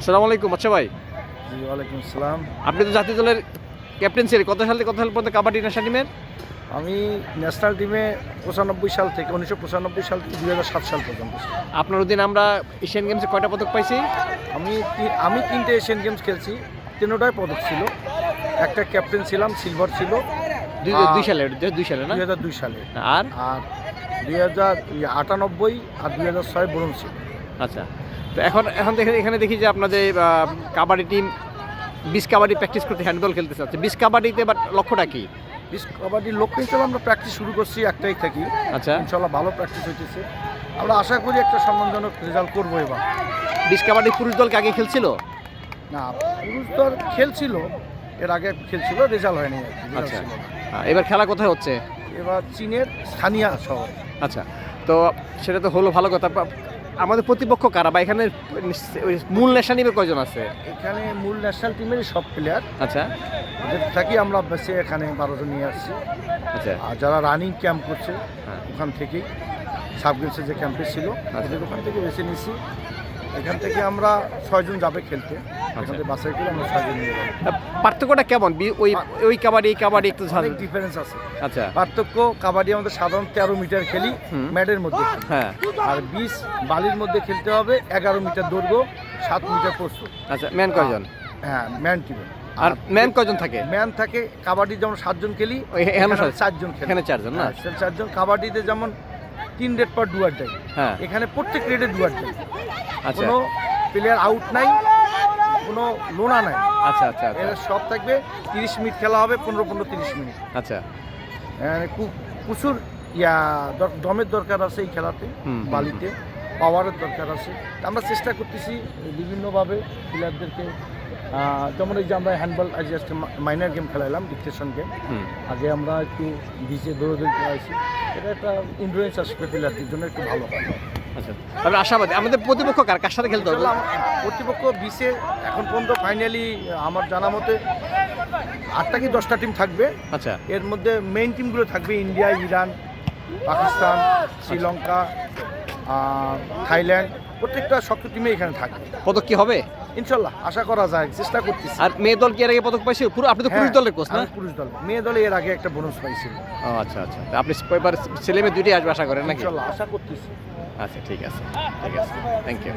আসসালামু আলাইকুম। আচ্ছা ভাই, জি ওয়ালাইকুম আসসালাম। আপনি তো জাতীয় দলের ক্যাপ্টেন ছিলেন। কত সাল থেকে কত সাল পর্যন্ত কাবাডি ন্যাশনাল টিমের? আমি ন্যাশনাল টিমে 95 সাল থেকে 1995 সাল থেকে 2007 সাল পর্যন্ত ছিলাম। আপনার অধীনে আমরা এশিয়ান গেমসে কয়টা পদক পাইছি? আমি 3টে এশিয়ান গেমস খেলছি, 3টায় পদক ছিল। একটা ক্যাপ্টেন ছিলাম, সিলভার ছিল দুই সালে, 2002 সালে না? 2002 সালে। আর 2098 আর 2006 ব্রোঞ্জ ছিল। আচ্ছা, তো এখন এখানে দেখি যে আপনাদের কাবাডি টিম বিশ কাবাডি প্র্যাকটিস করতে হ্যান্ডবল খেলতে চাচ্ছে। বিশ কাবাডিতে বাট লক্ষ্যটা কি? কাবাডির লক্ষ্য হিসেবে আমরা প্র্যাকটিস শুরু করছি, একটাই থাকি। আচ্ছা, ইনশাল্লাহ ভালো প্র্যাকটিস হইতেছে। আমরা আশা করি একটা সম্মানজনক রেজাল্ট করবো এবার। বিশ কাবাডি পুরুষ দলকে আগে খেলছিল না, পুরুষ দল খেলছিল, এর আগে খেলছিল, রেজাল্ট হয়নি আর কি, result আচ্ছা, ছিল না। এবার খেলা কোথায় হচ্ছে? এবার চীনের সানিয়া শহর। আচ্ছা, তো সেটা তো হলো ভালো কথা। আমাদের প্রতিপক্ষ কারা বা এখানে মূল ন্যাশনাল টিমে কয়জন আছে? এখানে মূল ন্যাশনাল টিমের সব প্লেয়ার, আচ্ছা ওদের থাকি আমরা বেশি এখানে 12 জন নিয়ে আসছি। আচ্ছা আর যারা রানিং ক্যাম্প করছে হ্যাঁ। ওখান থেকেই, সাবগেমসে যে ক্যাম্পে ছিল ওদের ওখান থেকে বেছে নিয়েছি। এখান থেকে আমরা 6 জন যাবে খেলতে, এখান থেকে বাছাই করে আমরা 6 জন নিয়ে যাবো। পার্থক্যটা কেমন? ওই কাবাডি এই কাবাডি একটু অনেক ডিফারেন্স আছে। আচ্ছা পার্থক্য, কাবাডি আমাদের সাধারণ 13 মিটার খেলি ম্যাটের মধ্যে খেলি। হ্যাঁ, আর 20 বালির মধ্যে খেলতে হবে, 11 মিটার দৈর্ঘ্য, 7 মিটার প্রস্থ। আচ্ছা, ম্যান কয়জন? হ্যাঁ, ম্যান টিমে। আর ম্যান কয়জন থাকে? ম্যান থাকে কাবাডি যেমন 7 জন খেলি, এখানে 4 জন খেলি। এখানে 4 জন না? 4 জন। কাবাডিতে যেমন 3 রেড পর ডুয়ার দেয়, হ্যাঁ এখানে প্রত্যেক রেডে ডুয়ার দেয়। আচ্ছা কোনো প্লেয়ার আউট নাই, কোনো লোনা নাই। আচ্ছা আচ্ছা আচ্ছা এরা সব থাকবে। 30 মিনিট খেলা হবে, 15-30 মিনিট। আচ্ছা প্রচুর দমের দরকার আছে এই খেলাতে, বালিতে পাওয়ারের দরকার আছে। আমরা চেষ্টা করতেছি বিভিন্নভাবে প্লেয়ারদেরকে, যেমন এই যে আমরা হ্যান্ডবল জাস্ট মাইনার গেম খেলাইলাম, ডিকটেশন গেম। আগে আমরা একটু বিচে দৌড়াদৌড়ি খেলাইছি, এটা একটা ইনফ্লুয়েন্স আসবে প্লেয়ারদের জন্য, একটু ভালো হবে। আচ্ছা, আমরা আশাবাদী। আমাদের প্রতিপক্ষ কার সাথে খেলতে হবে? প্রতিপক্ষ বিচে এখন পর্যন্ত ফাইনালি আমার জানা মতে 8টা কি 10টা টিম থাকবে। আচ্ছা, এর মধ্যে মেইন টিমগুলো থাকবে India, Iran, Pakistan, Sri Lanka, Thailand. প্রত্যেকটা শক্ত টিমে এখানে থাকবে। পদক কি হবে? ইনশাল্লাহ আশা করা যায়, চেষ্টা করতেছি। আর মেয়ে দল কি এর আগে পদক পাইছে? পুরো আপনি তো পুরুষ দলের কোচ না? পুরুষ দল। মেয়ে দলে এর আগে একটা বোনাস পাইছিল। ও আচ্ছা আচ্ছা, আপনি এবার ছেলে মেয়ে দুইটাই আসবে আশা করেন নাকি? ইনশাল্লাহ আশা করতেছি। আচ্ছা, ঠিক আছে, থ্যাংক ইউ।